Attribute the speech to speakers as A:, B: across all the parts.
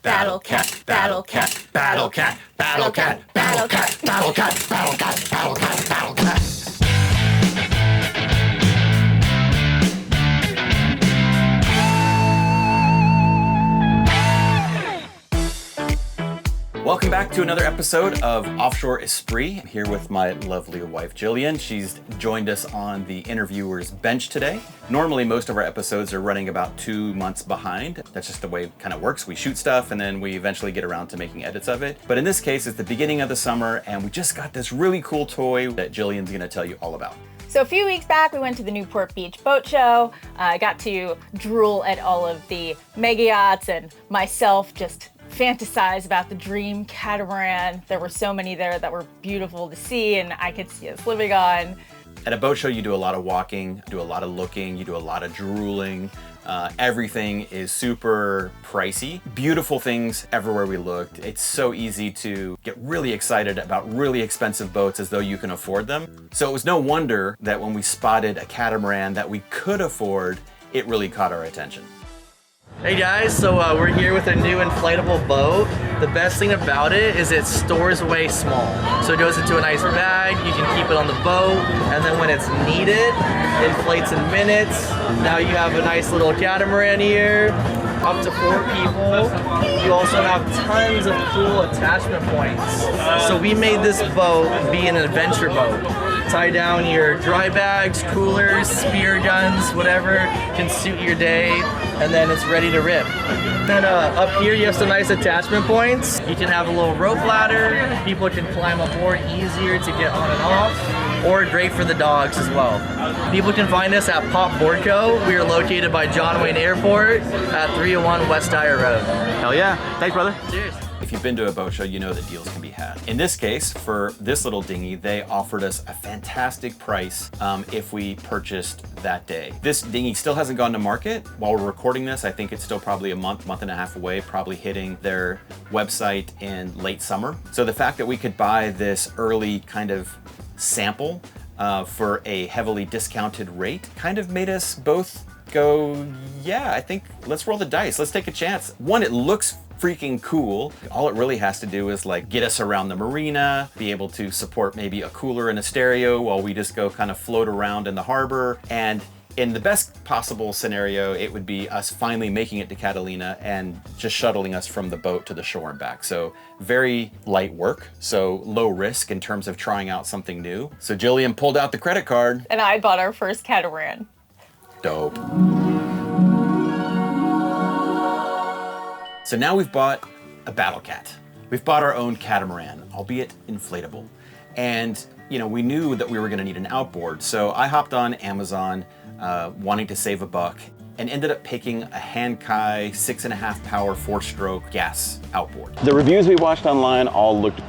A: battle cat, battle cat, battle cat, battle cat, battle cat, battle cat, battle cat, battle cat, battle cat. Welcome back to another episode of Offshore Esprit. I'm here with my lovely wife, Jillian. She's joined us on the interviewer's bench today. Normally, most of our episodes are running about 2 months behind. That's just the way it kind of works. We shoot stuff and then we eventually get around to making edits of it. But in this case, it's the beginning of the summer and we just got this really cool toy that Jillian's gonna tell you all about.
B: So a few weeks back, we went to the Newport Beach Boat Show. I got to drool at all of the mega yachts and myself just fantasize about the dream catamaran. There were so many there that were beautiful to see and I could see us living on.
A: At a boat show, you do a lot of walking, you do a lot of looking, you do a lot of drooling. Everything is super pricey. Beautiful things everywhere we looked. It's so easy to get really excited about really expensive boats as though you can afford them. So it was no wonder that when we spotted a catamaran that we could afford, it really caught our attention.
C: Hey guys, so we're here with a new inflatable boat. The best thing about it is it stores away small. So it goes into a nice bag, you can keep it on the boat, and then when it's needed, it inflates in minutes. Now you have a nice little catamaran here, up to 4 people. You also have tons of cool attachment points. So we made this boat be an adventure boat. Tie down your dry bags, coolers, spear guns, whatever can suit your day, and then it's ready to rip. Then up here you have some nice attachment points. You can have a little rope ladder. People can climb aboard easier to get on and off, or great for the dogs as well. People can find us at Pop Board Co. We are located by John Wayne Airport at 301 West Dyer Road.
A: Hell yeah. Thanks, brother.
C: Cheers.
A: If you've been to a boat show, you know that deals can be had. In this case, for this little dinghy, they offered us a fantastic price if we purchased that day. This dinghy still hasn't gone to market. While we're recording this, I think it's still probably a month and a half away, probably hitting their website in late summer. So the fact that we could buy this early kind of sample for a heavily discounted rate kind of made us both go, yeah, I think let's roll the dice. Let's take a chance. One, it looks freaking cool. All it really has to do is like get us around the marina, be able to support maybe a cooler and a stereo while we just go kind of float around in the harbor. And in the best possible scenario, it would be us finally making it to Catalina and just shuttling us from the boat to the shore and back. So very light work, so low risk in terms of trying out something new. So Jillian pulled out the credit card.
B: And I bought our first catamaran.
A: Dope. So now we've bought a battle cat. We've bought our own catamaran, albeit inflatable. And you know, we knew that we were gonna need an outboard. So I hopped on Amazon wanting to save $1 and ended up picking a Hangkai 6.5 power 4-stroke gas outboard. The reviews we watched online all looked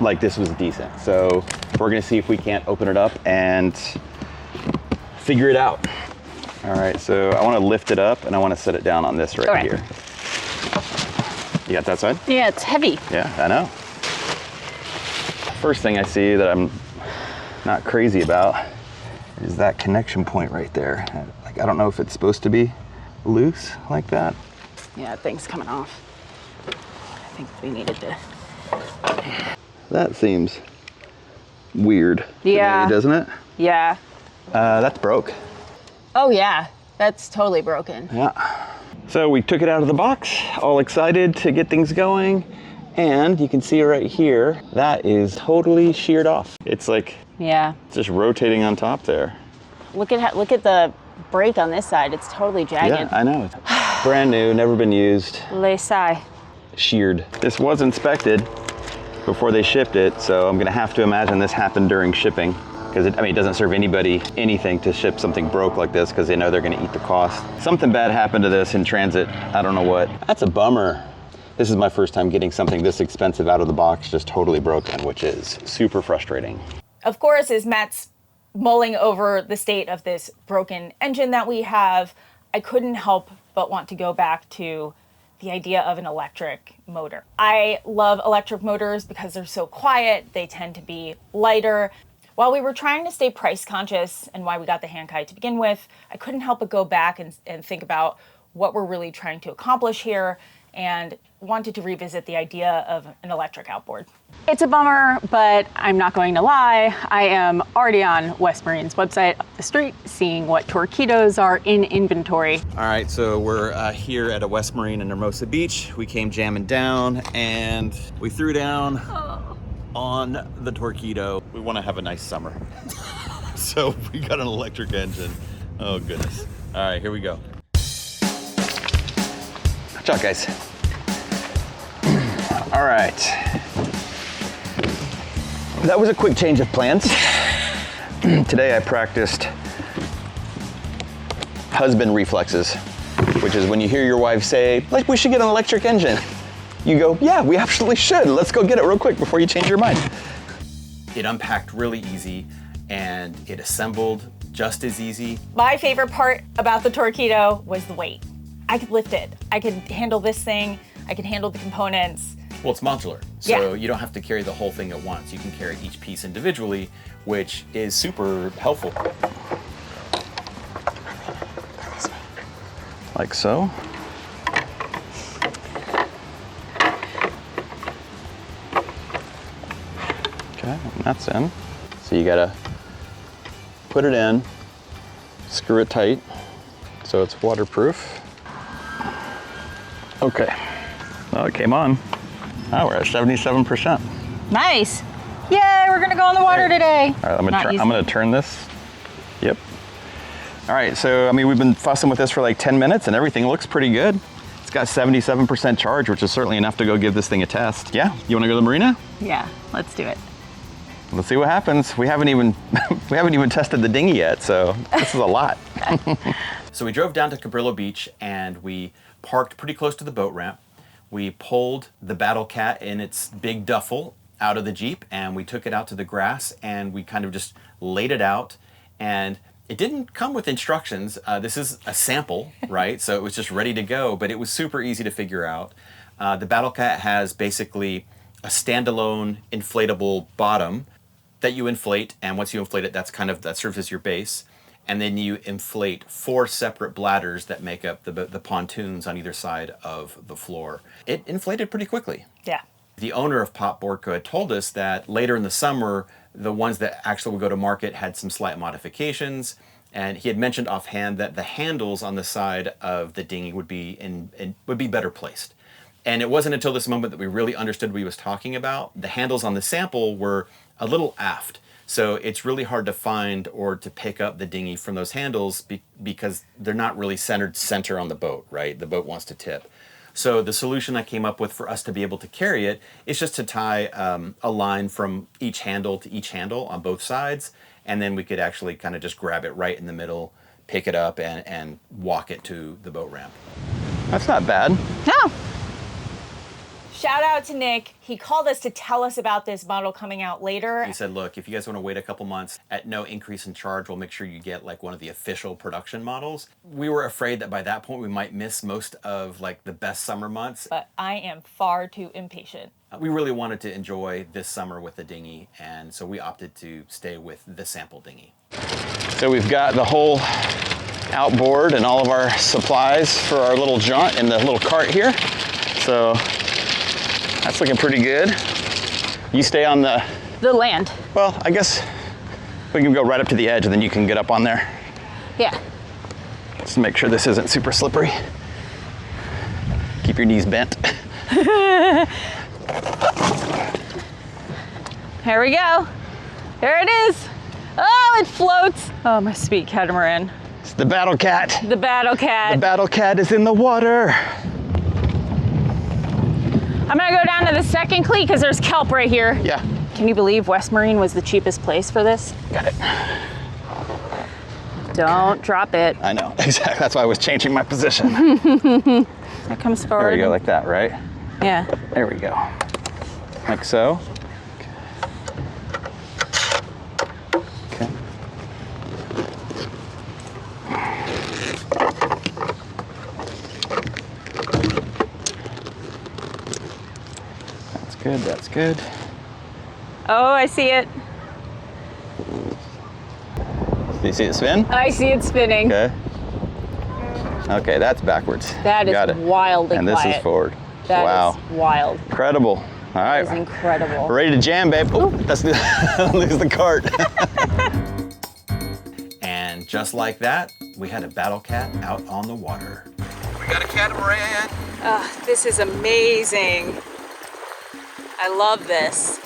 A: like this was decent. So we're gonna see if we can't open it up and figure it out. All right, so I wanna lift it up and I wanna set it down on this right here. You got that side?
B: Yeah, it's heavy.
A: Yeah, I know. First thing I see that I'm not crazy about is that connection point right there. Like, I don't know if it's supposed to be loose like that.
B: Yeah, thing's coming off. I think we needed to.
A: That seems weird.
B: Yeah.
A: To me, doesn't it?
B: Yeah.
A: That's broke.
B: Oh yeah, that's totally broken.
A: Yeah. So we took it out of the box, all excited to get things going. And you can see right here, that is totally sheared off. It's like,
B: Yeah.
A: it's just rotating on top there.
B: Look at the break on this side. It's totally jagged.
A: Yeah, I know. Brand new, never been used.
B: Laissai.
A: Sheared. This was inspected before they shipped it, so I'm gonna have to imagine this happened during shipping. Because it doesn't serve anybody anything to ship something broke like this because they know they're gonna eat the cost. Something bad happened to this in transit, I don't know what. That's a bummer. This is my first time getting something this expensive out of the box just totally broken, which is super frustrating.
B: Of course, as Matt's mulling over the state of this broken engine that we have, I couldn't help but want to go back to the idea of an electric motor. I love electric motors because they're so quiet, they tend to be lighter. While we were trying to stay price conscious and why we got the Hangkai to begin with, I couldn't help but go back and think about what we're really trying to accomplish here. And wanted to revisit the idea of an electric outboard.
D: It's a bummer, but I'm not going to lie. I am already on West Marine's website up the street, seeing what Torqeedos are in inventory.
A: All right, so we're here at a West Marine in Hermosa Beach. We came jamming down and we threw down on the Torqeedo. We want to have a nice summer. So we got an electric engine. Oh goodness. All right, here we go. Watch out, guys. All right. That was a quick change of plans. Today I practiced husband reflexes, which is when you hear your wife say, like, we should get an electric engine. You go, yeah, we absolutely should. Let's go get it real quick before you change your mind. It unpacked really easy and it assembled just as easy.
B: My favorite part about the Torqeedo was the weight. I could lift it. I could handle this thing. I could handle the components.
A: Well, it's modular, so you don't have to carry the whole thing at once. You can carry each piece individually, which is super helpful. Like so. Okay, and that's in. So you gotta put it in, screw it tight so it's waterproof. Okay, well, it came on. Oh, we're at 77%.
D: Nice. Yay, we're gonna go in the water today.
A: All right, I'm gonna turn this. Yep. All right, so I mean, we've been fussing with this for like 10 minutes and everything looks pretty good. It's got 77% charge, which is certainly enough to go give this thing a test. Yeah, you wanna go to the marina?
D: Yeah, let's do it.
A: Let's see what happens. We haven't even tested the dinghy yet, so this is a lot. So we drove down to Cabrillo Beach and we parked pretty close to the boat ramp. We pulled the Battle Cat in its big duffel out of the Jeep and we took it out to the grass and we kind of just laid it out. And it didn't come with instructions. This is a sample, right? So it was just ready to go, but it was super easy to figure out. The Battle Cat has basically a standalone inflatable bottom that you inflate, and once you inflate it, that serves as your base. And then you inflate 4 separate bladders that make up the pontoons on either side of the floor. It inflated pretty quickly.
B: Yeah.
A: The owner of Pop Borca had told us that later in the summer, the ones that actually would go to market had some slight modifications. And he had mentioned offhand that the handles on the side of the dinghy would be better placed. And it wasn't until this moment that we really understood what he was talking about. The handles on the sample were a little aft. So it's really hard to find or to pick up the dinghy from those handles because they're not really centered center on the boat, right? The boat wants to tip. So the solution I came up with for us to be able to carry it is just to tie a line from each handle to each handle on both sides. And then we could actually kind of just grab it right in the middle, pick it up and walk it to the boat ramp. That's not bad.
D: No.
B: Shout out to Nick. He called us to tell us about this model coming out later.
A: He said, look, if you guys want to wait a couple months at no increase in charge, we'll make sure you get like one of the official production models. We were afraid that by that point we might miss most of like the best summer months.
B: But I am far too impatient.
A: We really wanted to enjoy this summer with the dinghy, and so we opted to stay with the sample dinghy. So we've got the whole outboard and all of our supplies for our little jaunt in the little cart here. So that's looking pretty good. You stay on the
D: land.
A: Well, I guess we can go right up to the edge and then you can get up on there.
D: Yeah.
A: Just to make sure this isn't super slippery. Keep your knees bent.
D: Here we go. There it is. Oh, it floats. Oh, my sweet catamaran.
A: It's the Battle Cat.
D: The Battle Cat.
A: The Battle Cat is in the water.
D: I'm gonna go down to the second cleat because there's kelp right here.
A: Yeah.
D: Can you believe West Marine was the cheapest place for this?
A: Got it.
D: Don't drop it.
A: I know, exactly. That's why I was changing my position.
D: It comes forward.
A: There we go, like that, right?
D: Yeah.
A: There we go. Like so. Okay. That's good, that's good.
D: Oh, I see it.
A: Do you see it spin?
D: I see it spinning.
A: Okay. Okay, that's backwards.
D: That is
A: Got it.
D: wildly
A: And this
D: quiet.
A: is forward.
D: That
E: Wow.
D: is wild.
E: Incredible. All right.
D: That is incredible.
E: We're ready to jam, babe. Oh, that's lose the cart.
A: And just like that, we had a battle cat out on the water.
E: We got a catamaran.
D: This is amazing. I love this.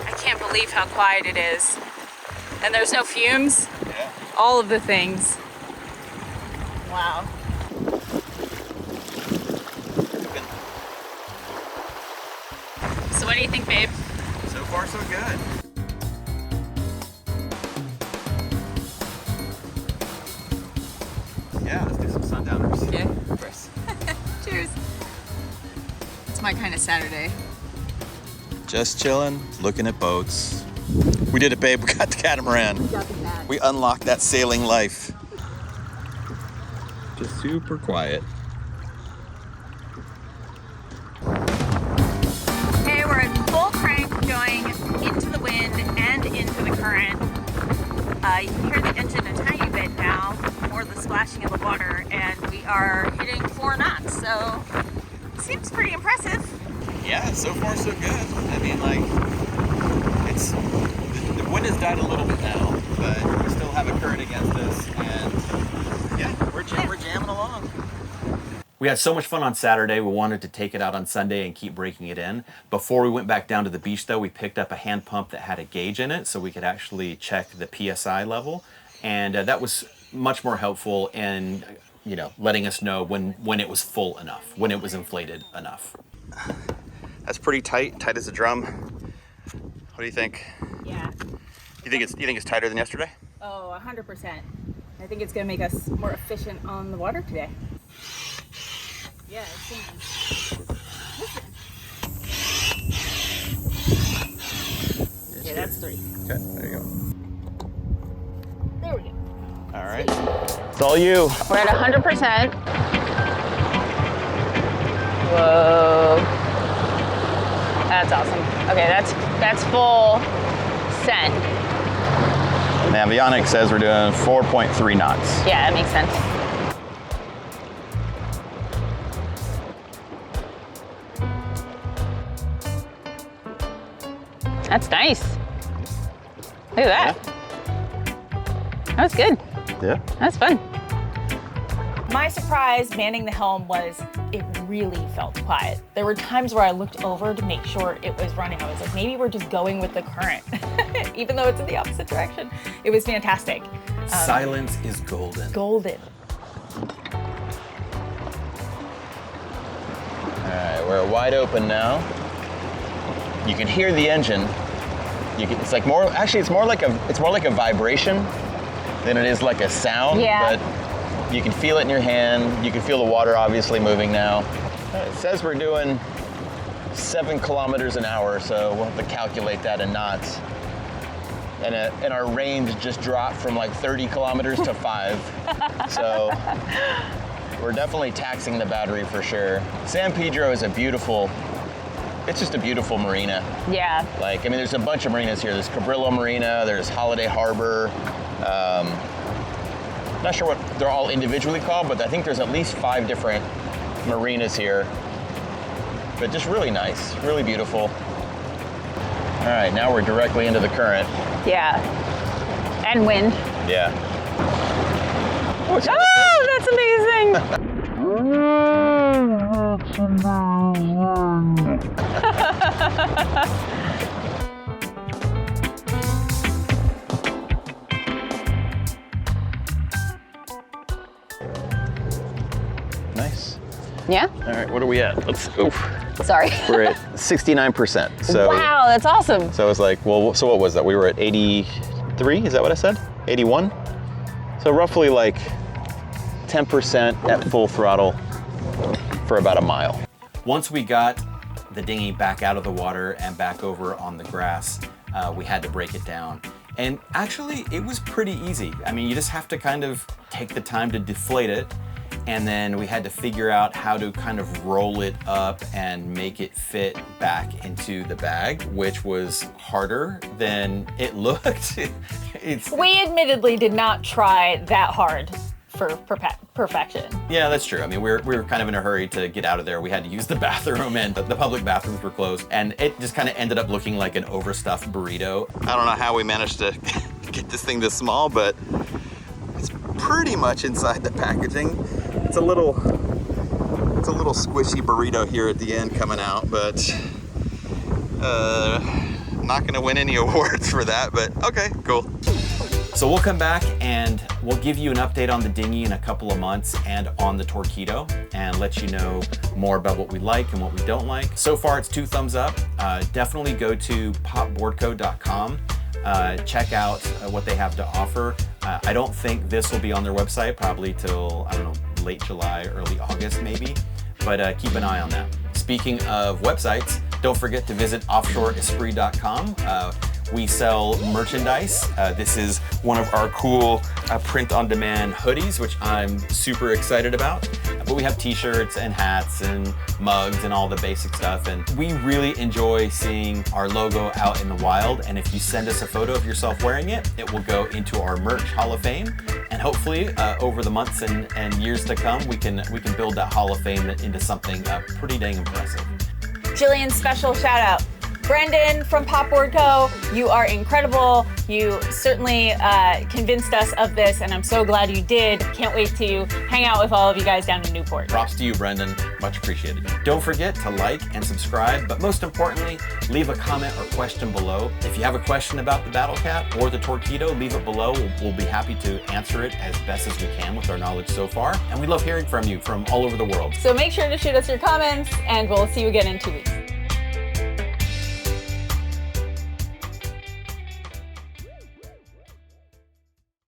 D: I can't believe how quiet it is. And there's no fumes.
E: Yeah.
D: All of the things. Wow. So what do you think, babe?
E: So far, so good. Yeah, let's do some sundowners.
D: Yeah, of course. Cheers. It's my kind of Saturday.
E: Just chilling, looking at boats. We did it, babe. We got the catamaran. We unlocked that sailing life. Just super quiet.
B: Okay, we're at full crank going into the wind and into the current. You can hear the engine a tiny bit now, or the splashing of the water, and we are hitting 4 knots, so it seems pretty impressive.
E: Yeah, so far so good. I mean, like, it's the wind has died a little bit now, but we still have a current against us, and yeah, we're jamming along.
A: We had so much fun on Saturday, we wanted to take it out on Sunday and keep breaking it in. Before we went back down to the beach though, we picked up a hand pump that had a gauge in it so we could actually check the PSI level. And that was much more helpful in, you know, letting us know when it was full enough, when it was inflated enough.
E: That's pretty tight as a drum. What do you think?
B: Yeah.
E: You think it's tighter than yesterday?
B: Oh, 100%. I think it's going to make us more efficient on the water today. Yeah, it seems. Okay, that's 3.
E: Okay, there you go.
B: There we go.
E: All right. It's all you.
D: We're at 100%. Whoa. That's awesome. Okay, that's full send.
E: Navionics says we're doing 4.3 knots.
D: Yeah, that makes sense. That's nice. Look at that. That was good.
E: Yeah.
D: That's fun.
B: My surprise manning the helm was it really felt quiet. There were times where I looked over to make sure it was running. I was like, maybe we're just going with the current, even though it's in the opposite direction. It was fantastic.
A: Silence is golden.
B: Golden.
E: All right, we're wide open now. You can hear the engine. It's like more. Actually, it's more like a vibration than it is like a sound.
D: Yeah.
E: But you can feel it in your hand. You can feel the water obviously moving now. It says we're doing 7 kilometers an hour, so we'll have to calculate that in knots. And our range just dropped from like 30 kilometers to 5. So we're definitely taxing the battery for sure. San Pedro is it's just a beautiful marina.
D: Yeah.
E: Like, I mean, there's a bunch of marinas here. There's Cabrillo Marina, there's Holiday Harbor. Not sure what they're all individually called, but I think there's at least 5 different marinas here. But just really nice, really beautiful. All right, now we're directly into the current.
D: Yeah. And wind.
E: Yeah.
D: Oh, that's amazing.
E: Nice.
D: Yeah?
E: All right, what are we at?
D: Sorry.
E: We're at 69%. So,
D: wow, that's awesome.
E: So I was like, well, so what was that? We were at 83, is that what I said? 81? So roughly like 10% at full throttle for about a mile.
A: Once we got the dinghy back out of the water and back over on the grass, we had to break it down. And actually, it was pretty easy. I mean, you just have to kind of take the time to deflate it, and then we had to figure out how to kind of roll it up and make it fit back into the bag, which was harder than it looked.
B: We admittedly did not try that hard for perfection.
A: Yeah, that's true. I mean, we were kind of in a hurry to get out of there. We had to use the bathroom, and the public bathrooms were closed, and it just kind of ended up looking like an overstuffed burrito. I don't know how we managed to get this thing this small, but it's pretty much inside the packaging. It's a little squishy burrito here at the end coming out, but not gonna win any awards for that, but okay, cool. So we'll come back and we'll give you an update on the dinghy in a couple of months and on the Torqeedo, and let you know more about what we like and what we don't like. So far, it's 2 thumbs up. Definitely go to popboardco.com. Check out what they have to offer. I don't think this will be on their website probably till, I don't know, late July, early August maybe, but keep an eye on that. Speaking of websites, don't forget to visit offshoreesprit.com. We sell merchandise. This is one of our cool print-on-demand hoodies, which I'm super excited about. But we have t-shirts and hats and mugs and all the basic stuff. And we really enjoy seeing our logo out in the wild. And if you send us a photo of yourself wearing it, it will go into our merch Hall of Fame. And hopefully, over the months and years to come, we can build that Hall of Fame into something pretty dang impressive.
B: Jillian's special shout out. Brendan from Popboard Co., you are incredible. You certainly convinced us of this, and I'm so glad you did. Can't wait to hang out with all of you guys down in Newport.
A: Props to you, Brendan. Much appreciated. Don't forget to like and subscribe, but most importantly, leave a comment or question below. If you have a question about the Battle Cat or the Torqeedo, leave it below. We'll be happy to answer it as best as we can with our knowledge so far. And we love hearing from you from all over the world.
B: So make sure to shoot us your comments, and we'll see you again in 2 weeks.